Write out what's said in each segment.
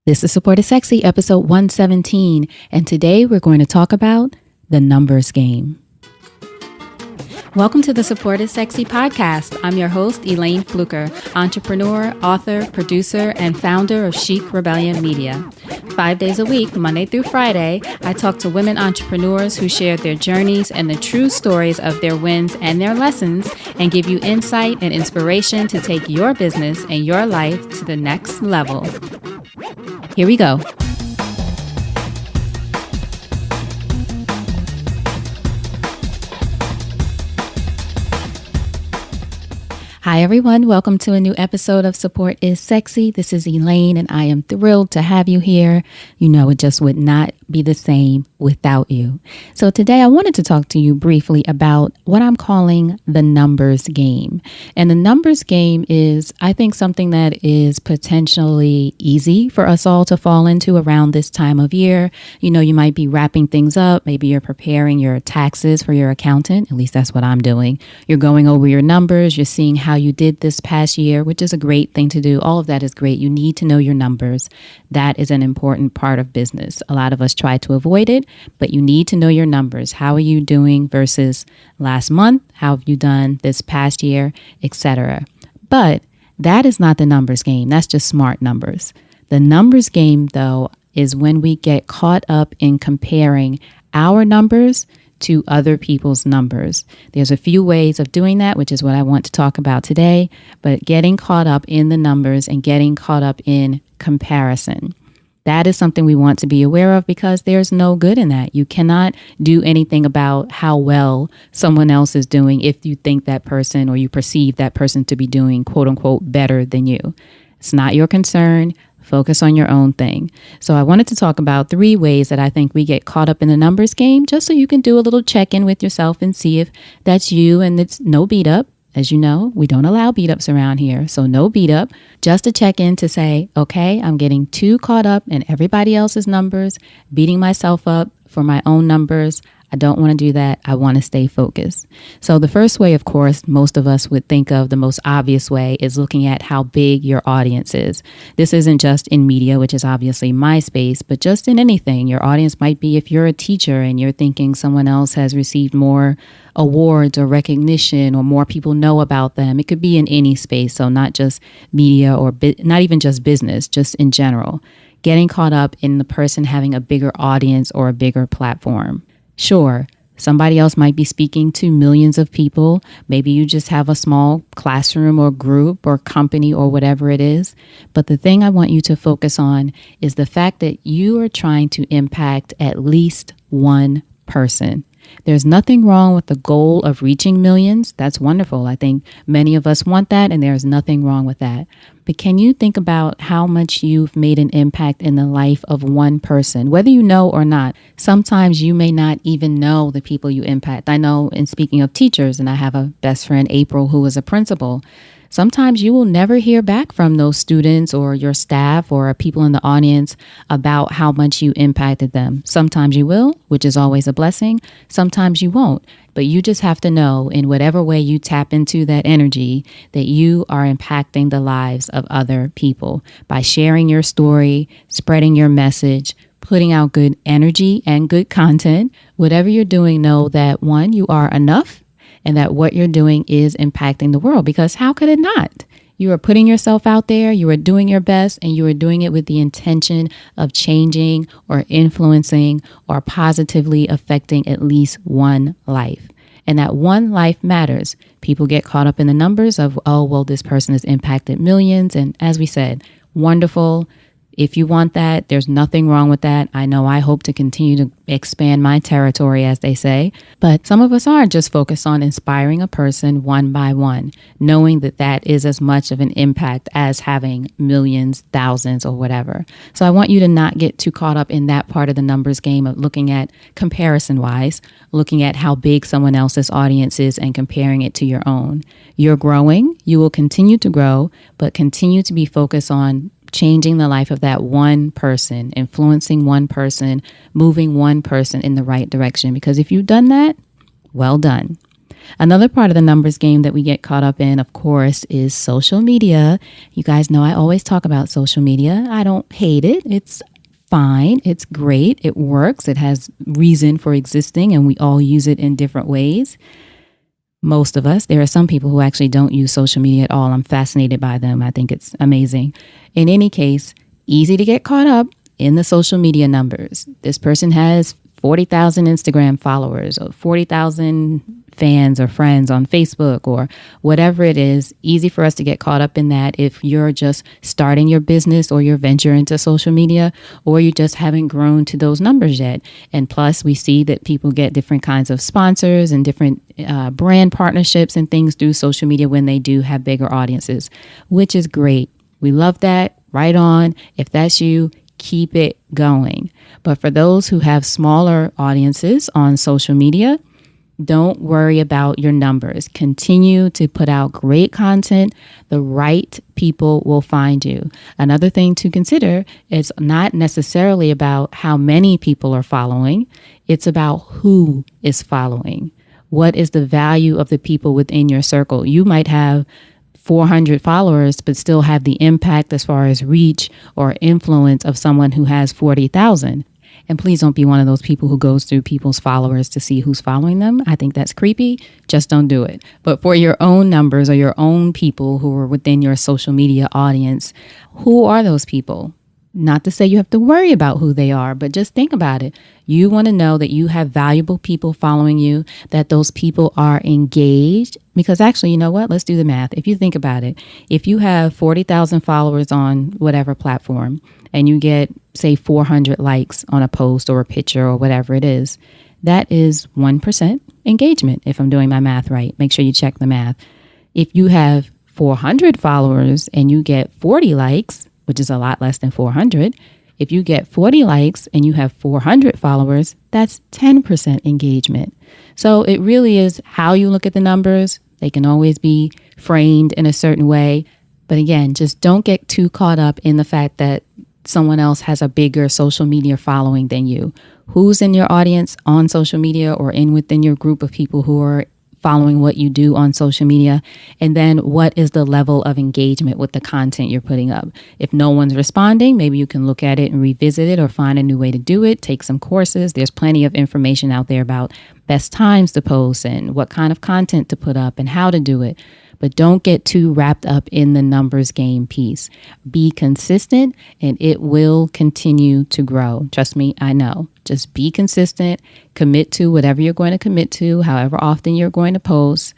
This is Support is Sexy, episode 117, and today we're going to talk about the numbers game. Welcome to the Support is Sexy podcast. I'm your host, Elayne Fluker, entrepreneur, author, producer, and founder of Chic Rebellion Media. 5 days a week, Monday through Friday, I talk to women entrepreneurs who share their journeys and the true stories of their wins and their lessons, and give you insight and inspiration to take your business and your life to the next level. Here we go. Hi, everyone. Welcome to a new episode of Support is Sexy. This is Elayne, and I am thrilled to have you here. You know, it just would not be the same without you. So today I wanted to talk to you briefly about what I'm calling the numbers game. And the numbers game is, I think, something that is potentially easy for us all to fall into around this time of year. You know, you might be wrapping things up. Maybe you're preparing your taxes for your accountant. At least that's what I'm doing. You're going over your numbers. You're seeing how you did this past year, which is a great thing to do. All of that is great. You need to know your numbers. That is an important part of business. A lot of us try to avoid it, but you need to know your numbers. How are you doing versus last month? How have you done this past year, etc. But that is not the numbers game. That's just smart numbers. The numbers game, though, is when we get caught up in comparing our numbers to other people's numbers. There's a few ways of doing that, which is what I want to talk about today, but getting caught up in the numbers and getting caught up in comparison. That is something we want to be aware of because there's no good in that. You cannot do anything about how well someone else is doing if you think that person or you perceive that person to be doing quote unquote better than you. It's not your concern. Focus on your own thing. So I wanted to talk about 3 ways that I think we get caught up in the numbers game, just so you can do a little check-in with yourself and see if that's you. And it's no beat up. As you know, we don't allow beat ups around here. So no beat up, just a check in to say, okay, I'm getting too caught up in everybody else's numbers, beating myself up for my own numbers. I don't want to do that. I want to stay focused. So the first way, of course, most of us would think of, the most obvious way, is looking at how big your audience is. This isn't just in media, which is obviously my space, but just in anything. Your audience might be if you're a teacher and you're thinking someone else has received more awards or recognition or more people know about them. It could be in any space. So not just media or not even just business, just in general. Getting caught up in the person having a bigger audience or a bigger platform. Sure, somebody else might be speaking to millions of people. Maybe you just have a small classroom or group or company or whatever it is. But the thing I want you to focus on is the fact that you are trying to impact at least one person. There's nothing wrong with the goal of reaching millions. That's wonderful. I think many of us want that, and there's nothing wrong with that. But can you think about how much you've made an impact in the life of one person, whether you know or not? Sometimes you may not even know the people you impact. I know, in speaking of teachers, and I have a best friend, April, who is a principal. Sometimes you will never hear back from those students or your staff or people in the audience about how much you impacted them. Sometimes you will, which is always a blessing. Sometimes you won't. But you just have to know, in whatever way you tap into that energy, that you are impacting the lives of other people by sharing your story, spreading your message, putting out good energy and good content. Whatever you're doing, know that, 1, you are enough. And that what you're doing is impacting the world, because how could it not? You are putting yourself out there, you are doing your best, and you are doing it with the intention of changing or influencing or positively affecting at least one life. And that one life matters. People get caught up in the numbers of, oh, well, this person has impacted millions. And as we said, wonderful. If you want that, there's nothing wrong with that. I know I hope to continue to expand my territory, as they say. But some of us are just focused on inspiring a person one by one, knowing that that is as much of an impact as having millions, thousands, or whatever. So I want you to not get too caught up in that part of the numbers game of looking at comparison-wise, looking at how big someone else's audience is and comparing it to your own. You're growing. You will continue to grow, but continue to be focused on changing the life of that one person, influencing one person, moving one person in the right direction. Because if you've done that, well done. Another part of the numbers game that we get caught up in, of course, is social media. You guys know I always talk about social media. I don't hate it. It's fine. It's great. It works. It has reason for existing, and we all use it in different ways. Most of us. There are some people who actually don't use social media at all. I'm fascinated by them. I think it's amazing. In any case, easy to get caught up in the social media numbers. This person has 40,000 Instagram followers or 40,000 fans or friends on Facebook or whatever it is. Easy for us to get caught up in that if you're just starting your business or your venture into social media, or you just haven't grown to those numbers yet. And plus, we see that people get different kinds of sponsors and different brand partnerships and things through social media when they do have bigger audiences, which is great. We love that. Right on. If that's you, keep it going. But for those who have smaller audiences on social media, don't worry about your numbers. Continue to put out great content. The right people will find you. Another thing to consider is not necessarily about how many people are following. It's about who is following. What is the value of the people within your circle? You might have 400 followers, but still have the impact as far as reach or influence of someone who has 40,000. And please don't be one of those people who goes through people's followers to see who's following them. I think that's creepy. Just don't do it. But for your own numbers or your own people who are within your social media audience, who are those people? Not to say you have to worry about who they are, but just think about it. You want to know that you have valuable people following you, that those people are engaged. Because actually, you know what? Let's do the math. If you think about it, if you have 40,000 followers on whatever platform and you get, say, 400 likes on a post or a picture or whatever it is, that is 1% engagement. If I'm doing my math right, make sure you check the math. If you have 400 followers and you get 40 likes, which is a lot less than 400. If you get 40 likes and you have 400 followers, that's 10% engagement. So it really is how you look at the numbers. They can always be framed in a certain way. But again, just don't get too caught up in the fact that someone else has a bigger social media following than you. Who's in your audience on social media or within your group of people who are following what you do on social media, and then what is the level of engagement with the content you're putting up. If no one's responding, maybe you can look at it and revisit it or find a new way to do it, take some courses. There's plenty of information out there about best times to post and what kind of content to put up and how to do it. But don't get too wrapped up in the numbers game piece. Be consistent and it will continue to grow. Trust me, I know. Just be consistent, commit to whatever you're going to commit to, however often you're going to post.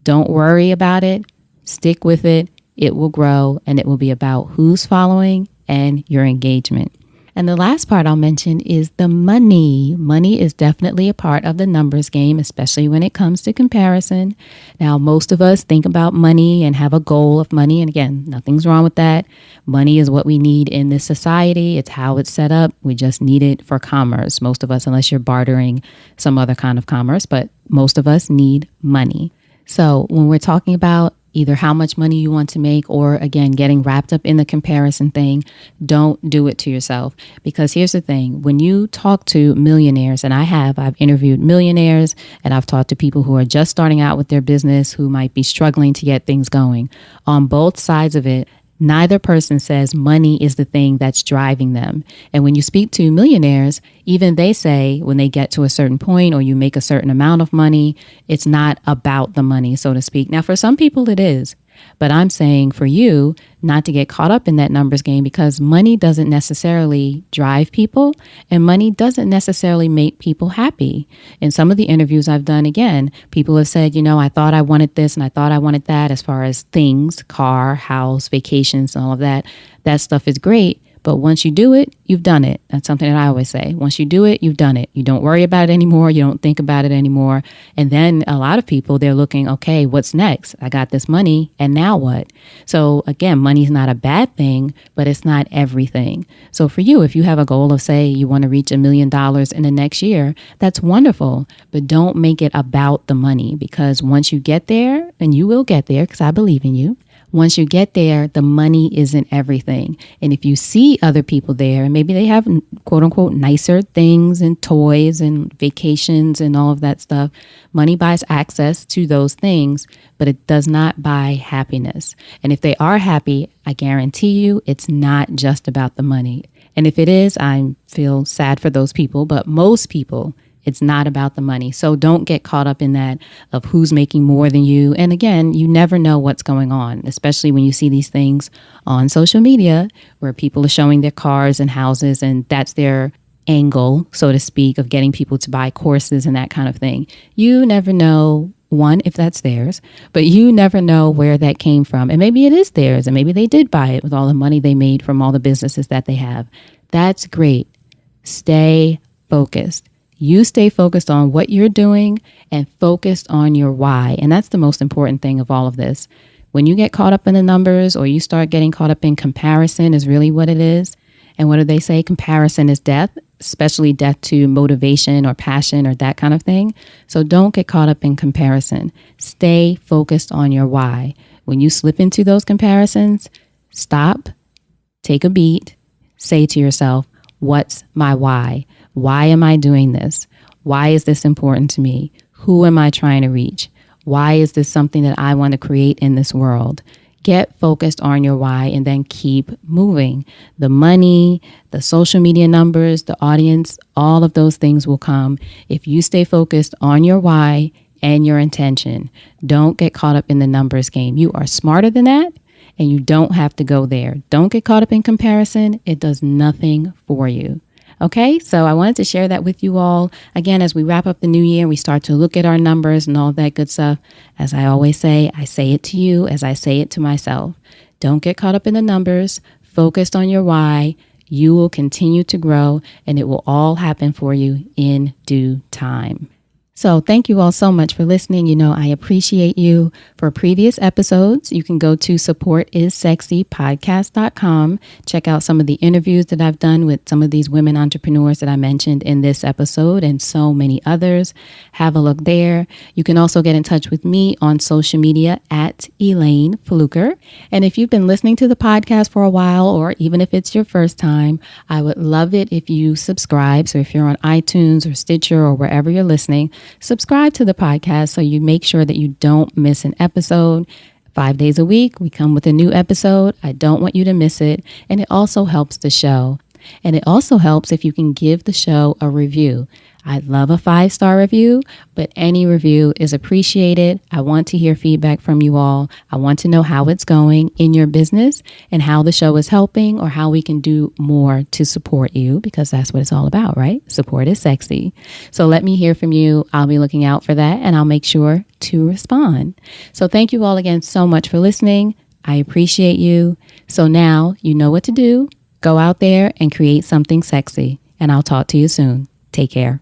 Don't worry about it. Stick with it. It will grow and it will be about who's following and your engagement. And the last part I'll mention is the money. Money is definitely a part of the numbers game, especially when it comes to comparison. Now, most of us think about money and have a goal of money. And again, nothing's wrong with that. Money is what we need in this society. It's how it's set up. We just need it for commerce. Most of us, unless you're bartering some other kind of commerce, but most of us need money. So when we're talking about either how much money you want to make or, again, getting wrapped up in the comparison thing, don't do it to yourself. Because here's the thing. When you talk to millionaires, and I've interviewed millionaires and I've talked to people who are just starting out with their business who might be struggling to get things going. On both sides of it, neither person says money is the thing that's driving them. And when you speak to millionaires, even they say when they get to a certain point or you make a certain amount of money, it's not about the money, so to speak. Now, for some people it is. But I'm saying for you not to get caught up in that numbers game, because money doesn't necessarily drive people and money doesn't necessarily make people happy. In some of the interviews I've done, again, people have said, I thought I wanted this and I thought I wanted that as far as things, car, house, vacations, and all of that. That stuff is great. But once you do it, you've done it. That's something that I always say. Once you do it, you've done it. You don't worry about it anymore. You don't think about it anymore. And then a lot of people, they're looking, okay, what's next? I got this money, and now what? So again, money is not a bad thing, but it's not everything. So for you, if you have a goal of, say, you want to reach $1 million in the next year, that's wonderful. But don't make it about the money, because once you get there, and you will get there, because I believe in you, Once you get there, the money isn't everything. And if you see other people there, and maybe they have quote unquote nicer things and toys and vacations and all of that stuff, money buys access to those things, but it does not buy happiness. And if they are happy, I guarantee you it's not just about the money. And if it is, I feel sad for those people, but most people, it's not about the money. So don't get caught up in that of who's making more than you. And again, you never know what's going on, especially when you see these things on social media where people are showing their cars and houses, and that's their angle, so to speak, of getting people to buy courses and that kind of thing. You never know, one, if that's theirs, but you never know where that came from. And maybe it is theirs, and maybe they did buy it with all the money they made from all the businesses that they have. That's great. Stay focused. You stay focused on what you're doing and focused on your why. And that's the most important thing of all of this. When you get caught up in the numbers, or you start getting caught up in comparison, is really what it is. And what do they say? Comparison is death, especially death to motivation or passion or that kind of thing. So don't get caught up in comparison. Stay focused on your why. When you slip into those comparisons, stop, take a beat, say to yourself, what's my why? Why am I doing this? Why is this important to me? Who am I trying to reach? Why is this something that I want to create in this world? Get focused on your why and then keep moving. The money, the social media numbers, the audience, all of those things will come if you stay focused on your why and your intention. Don't get caught up in the numbers game. You are smarter than that, and you don't have to go there. Don't get caught up in comparison. It does nothing for you. Okay, so I wanted to share that with you all. Again, as we wrap up the new year, we start to look at our numbers and all that good stuff. As I always say, I say it to you as I say it to myself. Don't get caught up in the numbers. Focused on your why. You will continue to grow, and it will all happen for you in due time. So thank you all so much for listening. You know, I appreciate you. For previous episodes, you can go to supportissexypodcast.com. Check out some of the interviews that I've done with some of these women entrepreneurs that I mentioned in this episode and so many others. Have a look there. You can also get in touch with me on social media at Elayne Fluker. And if you've been listening to the podcast for a while, or even if it's your first time, I would love it if you subscribe. So if you're on iTunes or Stitcher or wherever you're listening, subscribe to the podcast so you make sure that you don't miss an episode. 5 days a week, we come with a new episode. I don't want you to miss it. And it also helps the show. And it also helps if you can give the show a review. I'd love a 5-star review, but any review is appreciated. I want to hear feedback from you all. I want to know how it's going in your business and how the show is helping, or how we can do more to support you, because that's what it's all about, right? Support is sexy. So let me hear from you. I'll be looking out for that, and I'll make sure to respond. So thank you all again so much for listening. I appreciate you. So now you know what to do. Go out there and create something sexy, and I'll talk to you soon. Take care.